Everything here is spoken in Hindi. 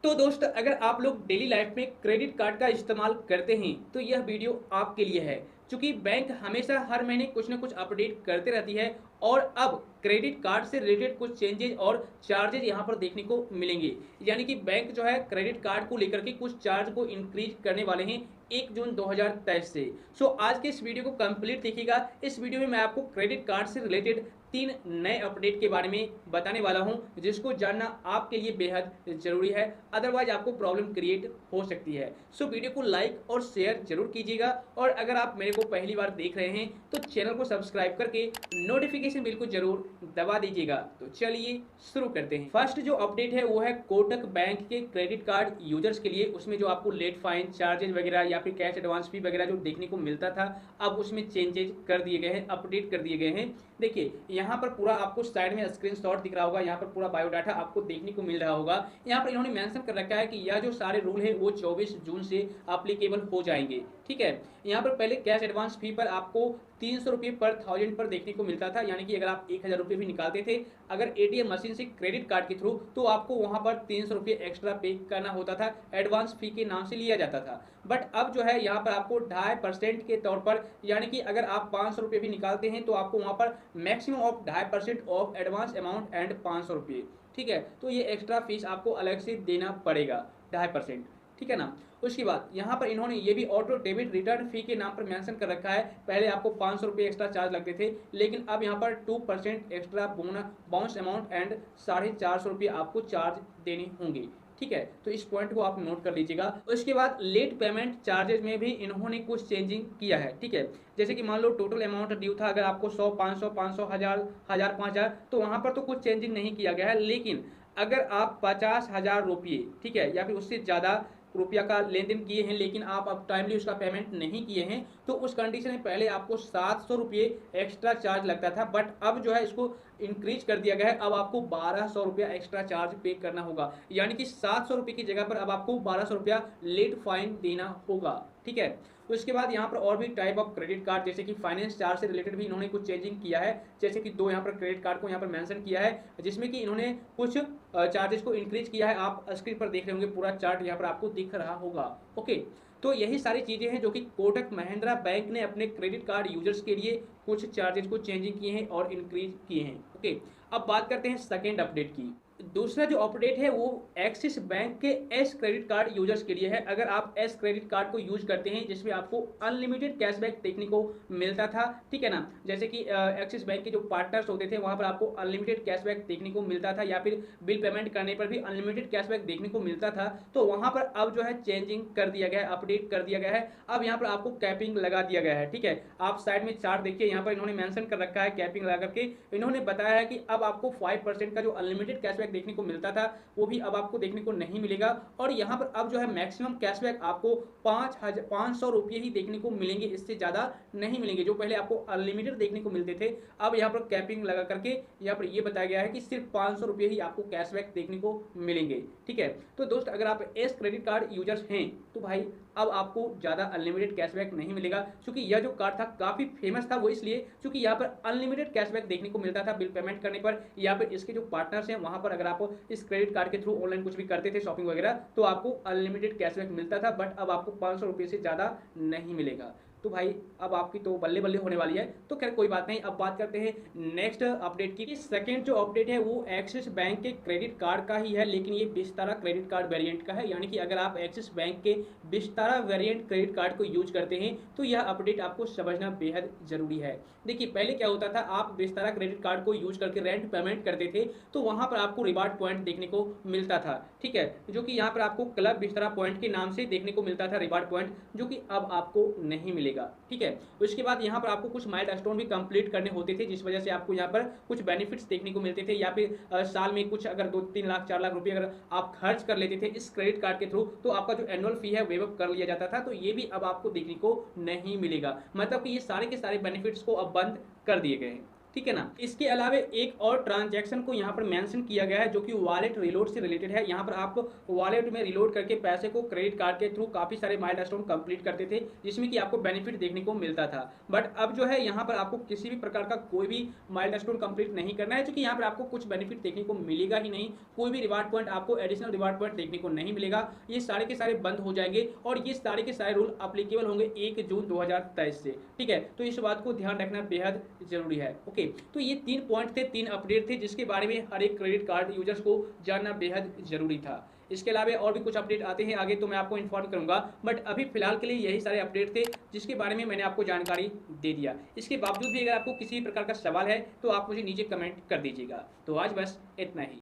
तो दोस्त, अगर आप लोग डेली लाइफ में क्रेडिट कार्ड का इस्तेमाल करते हैं तो यह वीडियो आपके लिए है। क्योंकि बैंक हमेशा हर महीने कुछ ना कुछ अपडेट करते रहती है और अब क्रेडिट कार्ड से रिलेटेड कुछ चेंजेज और चार्जेज यहाँ पर देखने को मिलेंगे। यानी कि बैंक जो है क्रेडिट कार्ड को लेकर के कुछ चार्ज को इंक्रीज करने वाले हैं 1 जून 2023 से। सो आज के इस वीडियो को कंप्लीट देखिएगा। इस वीडियो में मैं आपको क्रेडिट कार्ड से रिलेटेड 3 नए अपडेट के बारे में बताने वाला हूं, जिसको जानना आपके लिए बेहद जरूरी है, अदरवाइज आपको प्रॉब्लम क्रिएट हो सकती है। सो वीडियो को लाइक और शेयर जरूर कीजिएगा और अगर आप मेरे को पहली बार देख रहे हैं तो चैनल को सब्सक्राइब करके नोटिफिकेशन बिल को जरूर दबा दीजिएगा। तो चलिए शुरू करते हैं। फर्स्ट जो अपडेट है वो है कोटक बैंक के क्रेडिट कार्ड यूजर्स के लिए। उसमें जो आपको लेट फाइन, चार्जेज वगैरह या फिर कैश एडवांस फी वगैरह जो देखने को मिलता था, अब उसमें चेंजेज कर दिए गए हैं, अपडेट कर दिए गए हैं। देखिए यहाँ पर पूरा आपको साइड में स्क्रीनशॉट दिख रहा होगा, यहाँ पर पूरा बायोडाटा आपको देखने को मिल रहा होगा। यहाँ पर इन्होंने मेंशन कर रखा है कि यह जो सारे रूल है वो 24 जून से एप्लीकेबल हो जाएंगे। ठीक है, यहाँ पर पहले कैश एडवांस फी पर आपको 300 रुपये पर 1000 पर देखने को मिलता था। यानी कि अगर आप 1000 रुपये भी निकालते थे अगर एटीएम मशीन से क्रेडिट कार्ड के थ्रू, तो आपको वहां पर 300 रुपये एक्स्ट्रा पे करना होता था, एडवांस फी के नाम से लिया जाता था। बट अब जो है यहाँ पर आपको 2.5% के तौर पर, यानी कि अगर आप 500 रुपये भी निकालते हैं तो आपको वहां पर maximum of 2.5% of advance amount and 500 रुपये। ठीक है, तो ये एक्स्ट्रा फीस आपको अलग से देना पड़ेगा 2.5%। ठीक है ना। उसके बाद यहाँ पर इन्होंने ये भी ऑटो डेबिट रिटर्न फी के नाम पर मेंशन कर रखा है। पहले आपको 500 रुपये एक्स्ट्रा चार्ज लगते थे, लेकिन अब यहाँ पर 2% एक्स्ट्रा बाउंस अमाउंट एंड 450 रुपये आपको चार्ज देने होंगे। ठीक है, तो इस पॉइंट को आप नोट कर लीजिएगा। उसके बाद लेट पेमेंट चार्जेस में भी इन्होंने कुछ चेंजिंग किया है। ठीक है, जैसे कि मान लो टोटल अमाउंट ड्यू था, अगर आपको 100, 500, 500, 1000, 1000, 5000, तो वहां पर तो कुछ चेंजिंग नहीं किया गया है। लेकिन अगर आप 50,000 रुपये, ठीक है, या फिर उससे ज्यादा रुपया का लेन देन किए हैं लेकिन आप अब टाइमली उसका पेमेंट नहीं किए हैं, तो उस कंडीशन में पहले आपको 700 रुपये एक्स्ट्रा चार्ज लगता था। बट अब जो है इसको इंक्रीज कर दिया गया है, अब आपको 1200 रुपया एक्स्ट्रा चार्ज पे करना होगा। यानी कि 700 रुपये की जगह पर अब आपको 1200 रुपया लेट फाइन देना होगा। ठीक है, उसके बाद यहाँ पर और भी टाइप ऑफ क्रेडिट कार्ड, जैसे कि फाइनेंस चार्ज से रिलेटेड भी इन्होंने कुछ चेंजिंग किया है। जैसे कि 2 यहाँ पर क्रेडिट कार्ड को यहाँ पर मेंशन किया है, जिसमें कि इन्होंने कुछ चार्जेस को इंक्रीज किया है। आप स्क्रीन पर देख रहे होंगे, पूरा चार्ट यहाँ पर आपको दिख रहा होगा। ओके, तो यही सारी चीजें हैं जो कि कोटक महिंद्रा बैंक ने अपने क्रेडिट कार्ड यूजर्स के लिए कुछ चार्जेस को चेंजिंग किए हैं और इंक्रीज किए हैं। ओके, अब बात करते हैं सेकेंड अपडेट की। दूसरा जो अपडेट है वो एक्सिस बैंक के एस क्रेडिट कार्ड यूजर्स के लिए है। अगर आप एस क्रेडिट कार्ड को यूज करते हैं जिसमें आपको अनलिमिटेड कैशबैक देखने को मिलता था, ठीक है ना, जैसे कि एक्सिस बैंक के जो पार्टनर्स होते थे वहां पर आपको अनलिमिटेड कैशबैक देखने को मिलता था, या फिर बिल पेमेंट करने पर भी अनलिमिटेड कैशबैक देखने को मिलता था। तो वहां पर अब जो है चेंजिंग कर दिया गया है, अपडेट कर दिया गया है। अब यहाँ पर आपको कैपिंग लगा दिया गया है। ठीक है, आप साइड में चार्ट देखिए, यहाँ पर इन्होंने मेंशन कर रखा है कैपिंग लगा करके। इन्होंने बताया है कि अब आपको 5% का जो अनलिमिटेड कैशबैक देखने को मिलता था वो भी अब आपको देखने को नहीं मिलेगा। और यहाँ पर अब जो है मैक्सिमम कैशबैक आपको 500 रुपये ही देखने को मिलेंगे, इससे ज्यादा नहीं मिलेंगे। जो पहले आपको अनलिमिटेड देखने को मिलते थे, अब यहाँ पर कैपिंग लगा करके यहाँ पर ये बताया गया है कि सिर्फ 500 रुपये ही आपको कैशबैक देखने को मिलेंगे। ठीक है, तो दोस्त अगर आप एस क्रेडिट कार्ड यूजर्स हैं तो भाई अब आपको ज्यादा अनलिमिटेड कैशबैक नहीं मिलेगा। क्योंकि यह जो कार्ड था काफी फेमस था, वो इसलिए क्योंकि यहाँ पर अनलिमिटेड कैशबैक देखने को मिलता था बिल पेमेंट करने पर, या फिर इसके जो पार्टनर्स हैं वहां पर अगर आप इस क्रेडिट कार्ड के थ्रू ऑनलाइन कुछ भी करते थे, शॉपिंग वगैरह, तो आपको अनलिमिटेड कैशबैक मिलता था। बट अब आपको 500 रुपये से ज्यादा नहीं मिलेगा। तो भाई अब आपकी तो बल्ले बल्ले होने वाली है। तो खैर कोई बात नहीं, अब बात करते हैं नेक्स्ट अपडेट की। सेकंड जो अपडेट है वो एक्सिस बैंक के क्रेडिट कार्ड का ही है, लेकिन ये विस्तारा क्रेडिट कार्ड वेरिएंट का है। यानी कि अगर आप एक्सिस बैंक के विस्तारा वेरिएंट क्रेडिट कार्ड को यूज करते हैं तो यह अपडेट आपको समझना बेहद जरूरी है। देखिए पहले क्या होता था, आप विस्तारा क्रेडिट कार्ड को यूज करके रेंट पेमेंट करते थे तो वहां पर आपको रिवार्ड पॉइंट देखने को मिलता था। ठीक है, जो कि यहाँ पर आपको क्लब विस्तारा पॉइंट के नाम से देखने को मिलता था रिवार्ड पॉइंट, जो कि अब आपको नहीं मिलेगा। ठीक है, उसके बाद यहाँ पर आपको कुछ माइलस्टोन भी कंप्लीट करने होते थे, जिस वजह से आपको यहाँ पर कुछ बेनिफिट्स देखने को मिलते थे, या फिर साल में कुछ अगर 2-3 लाख 4 लाख रुपए अगर आप खर्च कर लेते थे इस क्रेडिट कार्ड के थ्रू, तो आपका जो एनुअल फी है वेव अप कर लिया जाता था। तो ये भी अब आपको देखने को नहीं मिलेगा। मतलब कि ये सारे के सारे बेनिफिट्स को अब बंद कर दिए गए हैं। ठीक है ना। इसके अलावा एक और ट्रांजैक्शन को यहाँ पर मेंशन किया गया है जो कि वॉलेट रीलोड से रिलेटेड है। यहाँ पर आप वॉलेट में रिलोड करके पैसे को क्रेडिट कार्ड के थ्रू काफी सारे माइलस्टोन कंप्लीट करते थे, जिसमें कि आपको बेनिफिट देखने को मिलता था। बट अब जो है यहाँ पर आपको किसी भी प्रकार का कोई भी माइलस्टोन कंप्लीट नहीं करना है, क्योंकि यहाँ पर आपको कुछ बेनिफिट देखने को मिलेगा ही नहीं। कोई भी रिवार्ड पॉइंट आपको एडिशनल रिवार्ड पॉइंट देखने को नहीं मिलेगा। ये सारे के सारे बंद हो जाएंगे और ये सारे के सारे रूल अप्लीकेबल होंगे 1 जून 2023 से। ठीक है, तो इस बात को ध्यान रखना बेहद जरूरी है। ओके, तो ये 3 पॉइंट थे, 3 अपडेट थे जिसके बारे में हर एक क्रेडिट कार्ड यूजर्स को जानना बेहद जरूरी था। इसके अलावा और भी कुछ अपडेट आते हैं आगे तो मैं आपको इन्फॉर्म करूंगा, बट अभी फिलहाल के लिए यही सारे अपडेट थे जिसके बारे में मैंने आपको जानकारी दे दिया। इसके बावजूद भी अगर आपको किसी प्रकार का सवाल है तो आप मुझे नीचे कमेंट कर दीजिएगा। तो आज बस इतना ही।